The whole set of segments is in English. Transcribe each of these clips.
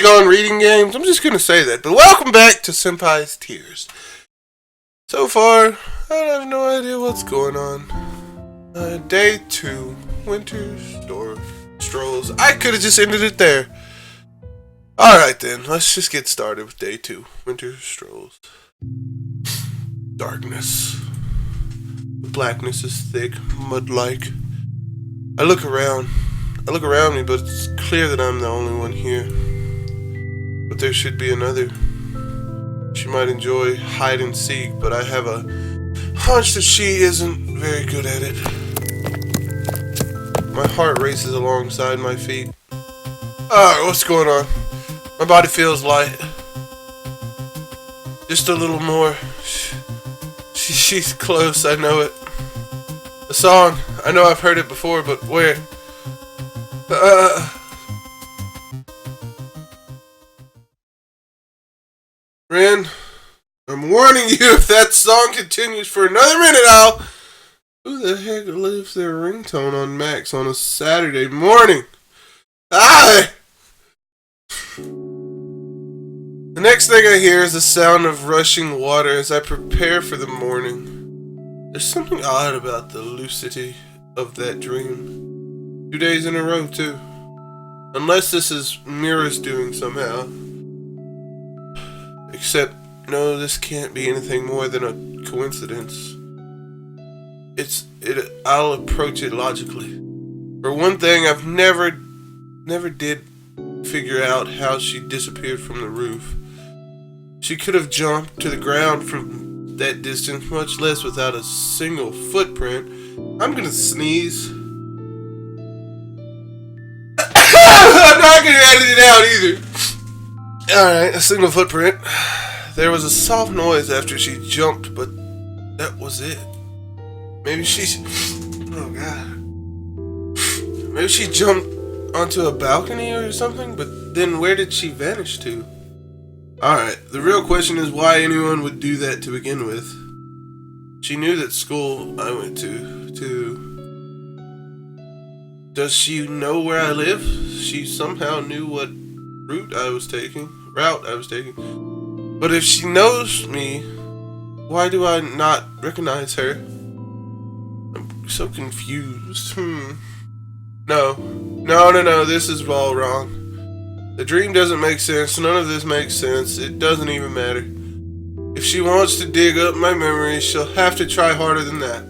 big on reading games. I'm just going to say that. But welcome back to Senpai's Tears. So far, I have no idea what's going on. Day 2, winter strolls. I could have just ended it there. Alright then, let's just get started with day 2, winter strolls. Darkness. The blackness is thick, mud-like. I look around me, but it's clear that I'm the only one here. But there should be another. She might enjoy hide and seek, but I have a hunch that she isn't very good at it. My heart races alongside my feet. Alright, what's going on? My body feels light. Just a little more. She's close, I know it. The song, I know I've heard it before, but where? Ren, I'm warning you, if that song continues for another minute, Who the heck leaves their ringtone on max on a Saturday morning? The next thing I hear is the sound of rushing water as I prepare for the morning. There's something odd about the lucidity of that dream. 2 days in a row, too. Unless this is Mira's doing somehow. Except, no, this can't be anything more than a coincidence. I'll approach it logically. For one thing, I've never did figure out how she disappeared from the roof. She could have jumped to the ground from that distance, much less without a single footprint. I'm gonna sneeze. I'm not gonna edit it out either. Alright, a single footprint. There was a soft noise after she jumped, but that was it. Maybe oh god. Maybe she jumped onto a balcony or something, but then where did she vanish to? Alright, the real question is why anyone would do that to begin with. She knew that school I went to, too. Does she know where I live? She somehow knew what route I was taking. But if she knows me, why do I not recognize her? I'm so confused. No, this is all wrong. The dream doesn't make sense. None of this makes sense. It doesn't even matter. If she wants to dig up my memories, she'll have to try harder than that.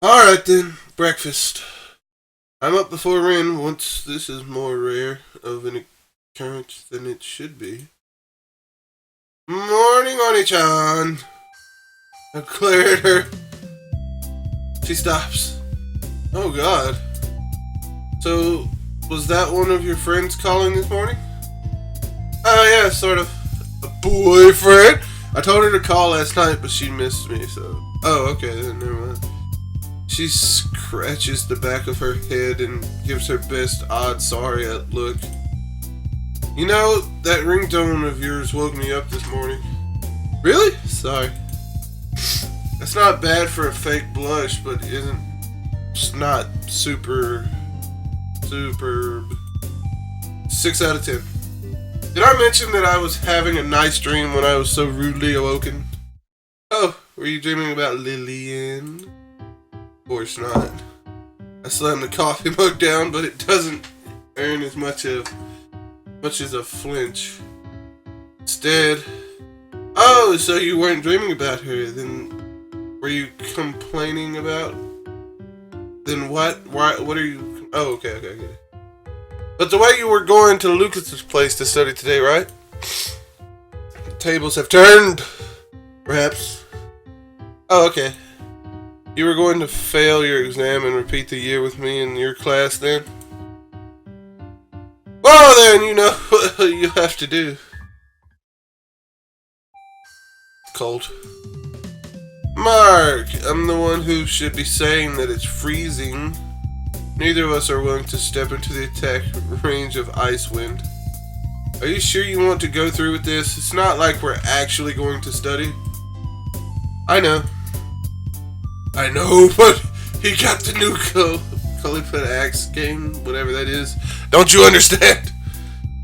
Alright then, breakfast. I'm up before Ren once this is more rare of an occurrence than it should be. Morning, Oni-chan. I glare at her. She stops. Oh god. So, was that one of your friends calling this morning? Oh yeah, sort of. A boyfriend? I told her to call last night, but she missed me, so... Oh, okay, then never mind. She scratches the back of her head and gives her best odd sorry look. You know, that ringtone of yours woke me up this morning. Really? Sorry. That's not bad for a fake blush, but it's not superb. 6 out of 10. Did I mention that I was having a nice dream when I was so rudely awoken? Oh, were you dreaming about Lillian? Of course not. I slammed the coffee mug down, but it doesn't earn as much as a flinch. Instead, oh, so you weren't dreaming about her, then were you complaining about? Then what? Why? What are you? Oh, okay. But the way you were going to Lucas's place to study today, right? The tables have turned. Perhaps. Oh, okay. You were going to fail your exam and repeat the year with me in your class then? Well then, you know what you have to do. Cold. Mark, I'm the one who should be saying that it's freezing. Neither of us are willing to step into the attack range of Icewind. Are you sure you want to go through with this? It's not like we're actually going to study. I know, but he got the new Cully put axe game, whatever that is. Don't you understand?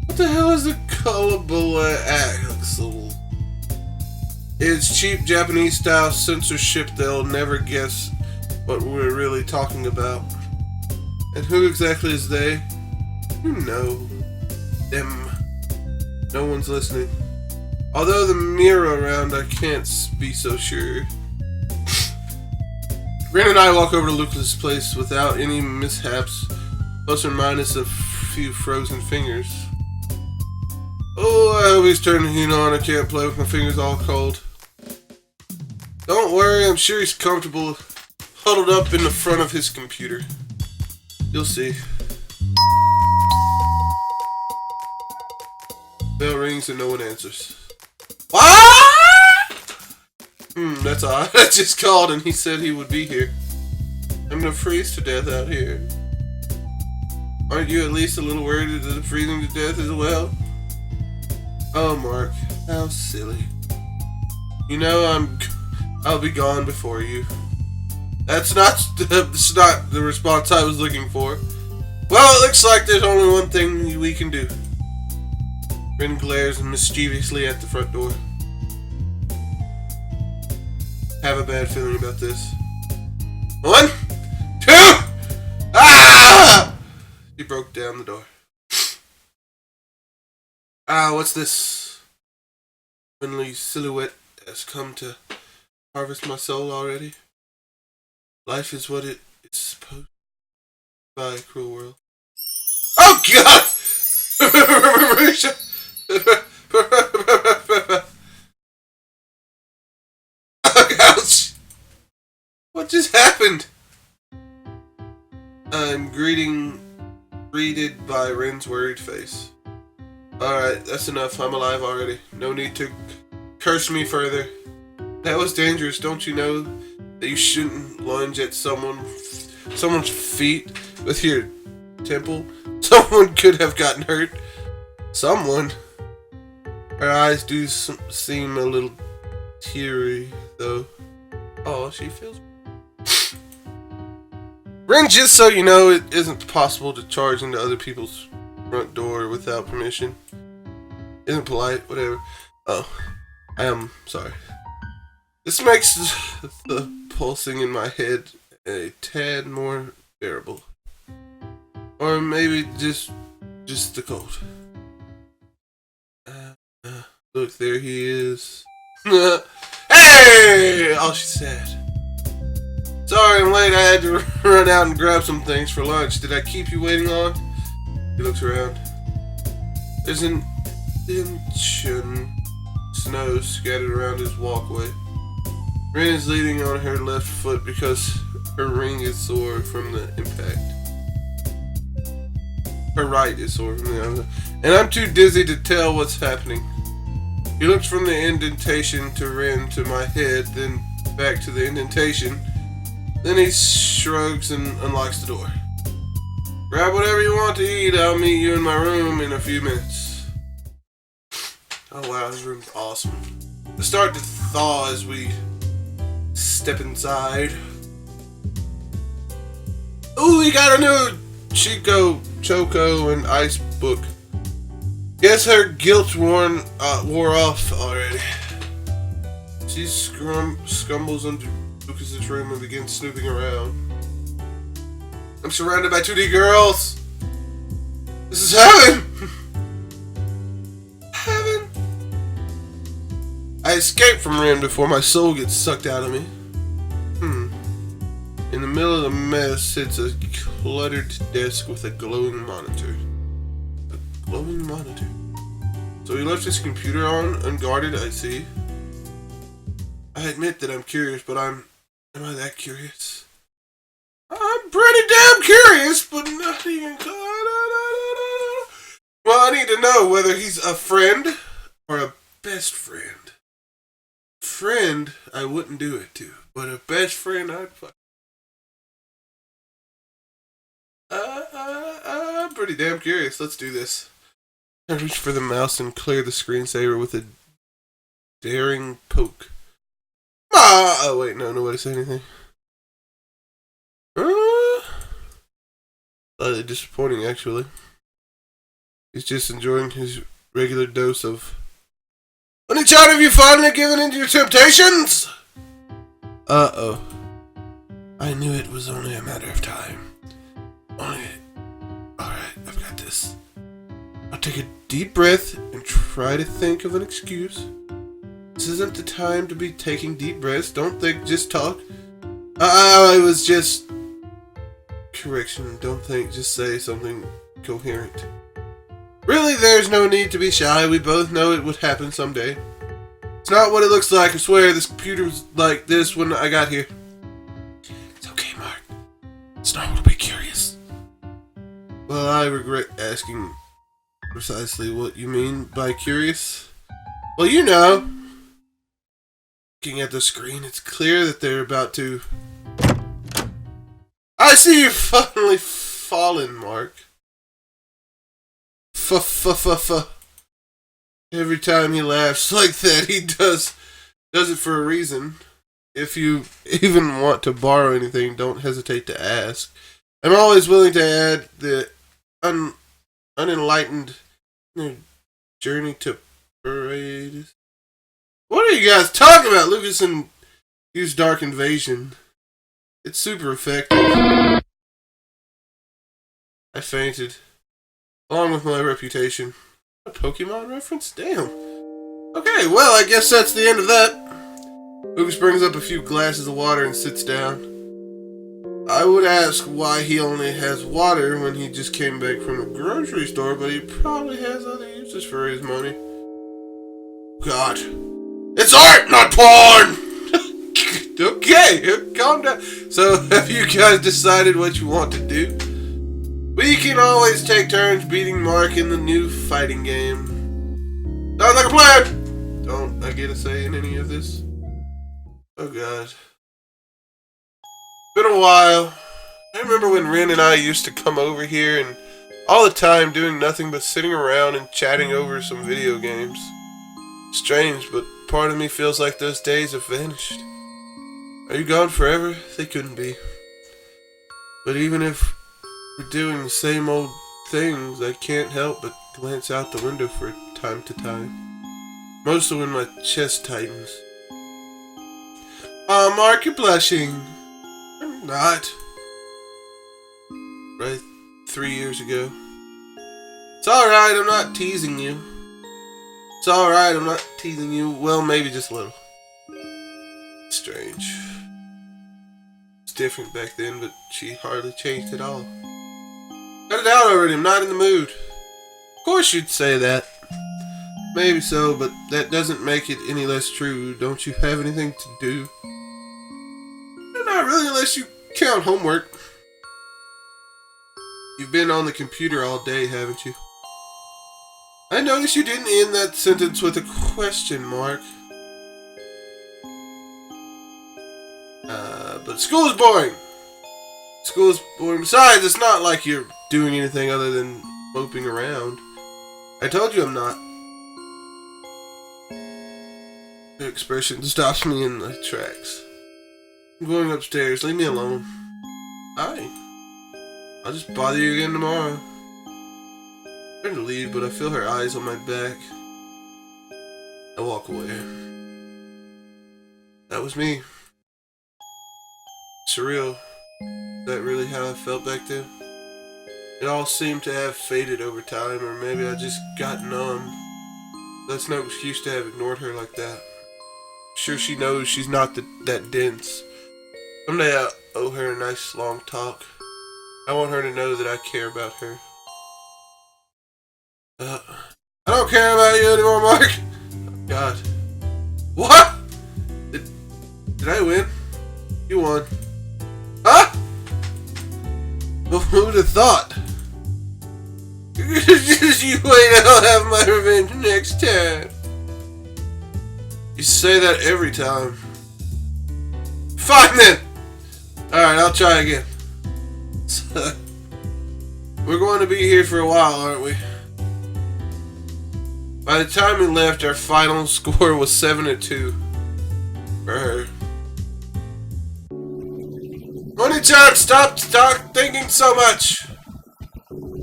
What the hell is a cullable axle? It's cheap Japanese style censorship. They'll never guess what we're really talking about. And who exactly is they? You know. Them. No one's listening. Although the mirror around, I can't be so sure. Ren and I walk over to Lucas's place without any mishaps, plus or minus a few frozen fingers. Oh, I hope he's turning the heat on. I can't play with my fingers all cold. Don't worry, I'm sure he's comfortable, huddled up in the front of his computer. You'll see. Bell rings and no one answers. What? That's odd. I just called and he said he would be here. I'm gonna freeze to death out here. Aren't you at least a little worried that I'm freezing to death as well? Oh, Mark, how silly. You know I'll be gone before you. That's not the response I was looking for. Well, it looks like there's only one thing we can do. Ren glares mischievously at the front door. Have a bad feeling about this. 1, 2, ah! He broke down the door. What's this? Friendly silhouette has come to harvest my soul already. Life is what it is supposed to be by a cruel world. Oh God! Ouch! What just happened? I'm greeted by Ren's worried face. Alright, that's enough. I'm alive already. No need to curse me further. That was dangerous. Don't you know that you shouldn't lunge at someone's feet with your temple? Someone could have gotten hurt. Someone. Her eyes do seem a little teary, though. Oh, she feels. Ren, just so you know, it isn't possible to charge into other people's front door without permission. Isn't polite, whatever. Oh, I am sorry. This makes the pulsing in my head a tad more bearable. Or maybe just the cold. Look, there he is. Hey! All she said. Sorry I'm late, I had to run out and grab some things for lunch. Did I keep you waiting on? He looks around. There's an inch snow scattered around his walkway. Ren is leaning on her left foot because her ring is sore from the impact. Her right is sore from the impact. And I'm too dizzy to tell what's happening. He looks from the indentation to Ren to my head, then back to the indentation. Then he shrugs and unlocks the door. Grab whatever you want to eat. I'll meet you in my room in a few minutes. Oh wow, this room's awesome. It's starting to thaw as we step inside. Ooh, we got a new Chico, Choco, and Ice book. Guess her guilt wore off already. She scumbles into Lucas's room and begins snooping around. I'm surrounded by 2D girls. This is heaven. Heaven. I escape from Ren before my soul gets sucked out of me. In the middle of the mess sits a cluttered desk with a glowing monitor. A glowing monitor. So he left his computer on, unguarded, I see. I admit that I'm curious, but am I that curious? I'm pretty damn curious, but not even close. Well, I need to know whether he's a friend or a best friend. Friend, I wouldn't do it to, but a best friend, I'd fuck. I'm pretty damn curious. Let's do this. I reach for the mouse and clear the screensaver with a daring poke. Oh wait, no, nobody said anything. Slightly disappointing, actually. He's just enjoying his regular dose of... Any child, have you finally given in to your temptations? Uh-oh. I knew it was only a matter of time. Alright, I've got this. I'll take a deep breath and try to think of an excuse. This isn't the time to be taking deep breaths. Don't think, just talk. I was just... Correction, don't think, just say something coherent. Really, there's no need to be shy. We both know it would happen someday. It's not what it looks like. I swear, this computer was like this when I got here. It's okay, Mark. It's normal to be curious. Well, I regret asking precisely what you mean by curious. Well, you know. Looking at the screen, it's clear that they're about to... I see you've finally fallen, Mark. Every time he laughs like that, he does it for a reason. If you even want to borrow anything, don't hesitate to ask. I'm always willing to add the unenlightened journey to parade. What are you guys talking about? Lucas and use Dark Invasion. It's super effective. I fainted. Along with my reputation. A Pokemon reference? Damn. Okay, well, I guess that's the end of that. Lucas brings up a few glasses of water and sits down. I would ask why he only has water when he just came back from the grocery store, but he probably has other uses for his money. God. It's art, not porn! Okay, calm down. So, have you guys decided what you want to do? We can always take turns beating Mark in the new fighting game. Sounds like a plan! Don't I get a say in any of this? Oh god. Been a while. I remember when Ren and I used to come over here and all the time doing nothing but sitting around and chatting over some video games. Strange, but part of me feels like those days have vanished. Are you gone forever? They couldn't be. But even if we're doing the same old things, I can't help but glance out the window from time to time. Mostly when my chest tightens. Aw, Mark, you're blushing. I'm not. Right 3 years ago. It's alright, I'm not teasing you. It's alright, I'm not teasing you. Well, maybe just a little. Strange. It's different back then, but she hardly changed at all. Cut it out already, I'm not in the mood. Of course you'd say that. Maybe so, but that doesn't make it any less true. Don't you have anything to do? Not really, unless you count homework. You've been on the computer all day, haven't you? I noticed you didn't end that sentence with a question mark. But school is boring. School is boring. Besides, it's not like you're doing anything other than moping around. I told you I'm not. The expression stops me in the tracks. I'm going upstairs. Leave me alone. Hi. I'll just bother you again tomorrow. I'm trying to leave, but I feel her eyes on my back. I walk away. That was me. Surreal. Is that really how I felt back then? It all seemed to have faded over time, or maybe I just got numb. That's no excuse to have ignored her like that. I'm sure she knows she's not that dense. Someday I owe her a nice long talk. I want her to know that I care about her. I don't care about you anymore, Mark. Oh, God. What? Did I win? You won. Huh? Well, who would have thought? Just you wait, I'll have my revenge next time. You say that every time. Fine then. Alright, I'll try again. We're going to be here for a while, aren't we? By the time we left, our final score was 7-2 for her. Only time, stop thinking so much.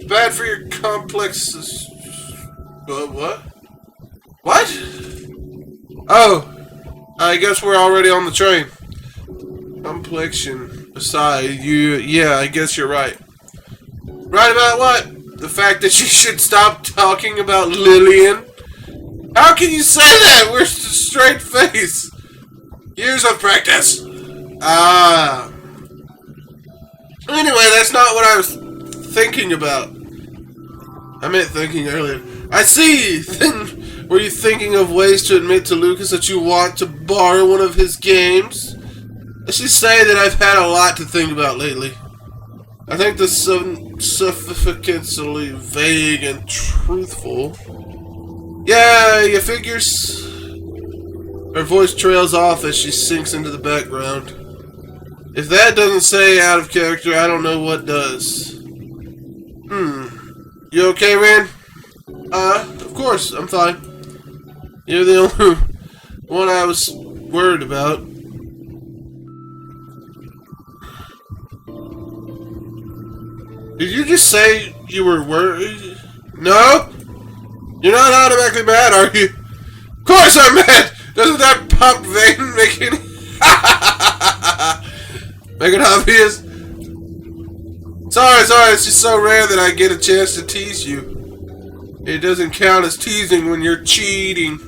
Bad for your complex... What? What? Oh, I guess we're already on the train. Complexion aside, yeah, I guess you're right. Right about what? The fact that you should stop talking about Lillian? How can you say that? We're straight face. Years of practice. Ah. Anyway, that's not what I was thinking about. I meant thinking earlier. I see. Then, were you thinking of ways to admit to Lucas that you want to borrow one of his games? Let's just say that I've had a lot to think about lately. I think the sufficiently vague and truthful. Yeah, you figures. Her voice trails off as she sinks into the background. If that doesn't say out of character, I don't know what does. You okay, Ren? Of course, I'm fine. You're the only one I was worried about. Did you just say you were worried? No? You're not automatically mad, are you? Of course I'm mad! Doesn't that pump vein make it... make it obvious? Sorry, it's just so rare that I get a chance to tease you. It doesn't count as teasing when you're cheating.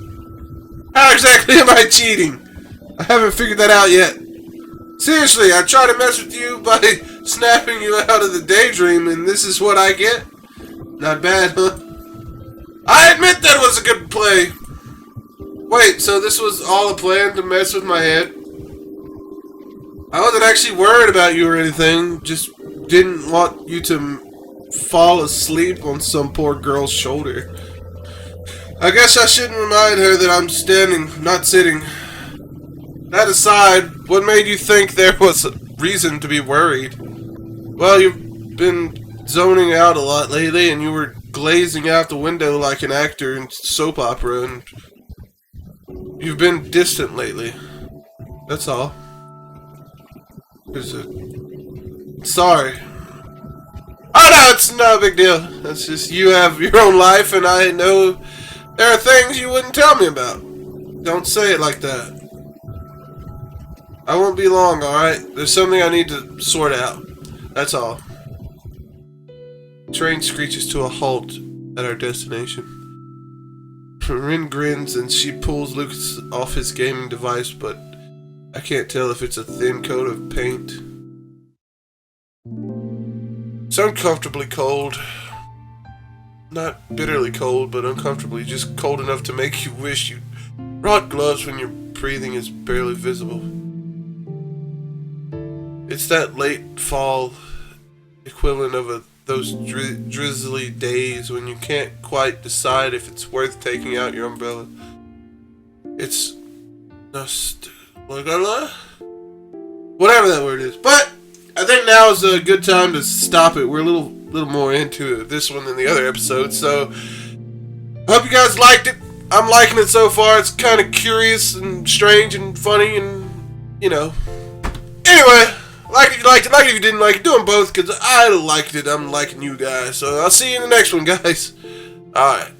How exactly am I cheating? I haven't figured that out yet. Seriously, I try to mess with you by snapping you out of the daydream, and this is what I get? Not bad, huh? I admit that was a good play. Wait, so this was all a plan to mess with my head? I wasn't actually worried about you or anything, just didn't want you to fall asleep on some poor girl's shoulder. I guess I shouldn't remind her that I'm standing, not sitting. That aside, what made you think there was a reason to be worried? Well, you've been zoning out a lot lately, and you were glazing out the window like an actor in soap opera, and you've been distant lately. That's all. Sorry. Oh no, it's no big deal. That's just you have your own life, and I know there are things you wouldn't tell me about. Don't say it like that. I won't be long, alright? There's something I need to sort out. That's all. The train screeches to a halt at our destination. Rin grins and she pulls Lucas off his gaming device, but I can't tell if it's a thin coat of paint. It's uncomfortably cold. Not bitterly cold, but uncomfortably just cold enough to make you wish you brought gloves when your breathing is barely visible. It's that late fall equivalent of those drizzly days when you can't quite decide if it's worth taking out your umbrella. It's whatever that word is. But I think now is a good time to stop it. We're a little more into this one than the other episode, so I hope you guys liked it. I'm liking it so far. It's kind of curious and strange and funny and, you know. Anyway, like it if you liked it, like it if you didn't like it. Do them both because I liked it. I'm liking you guys. So I'll see you in the next one, guys. Alright.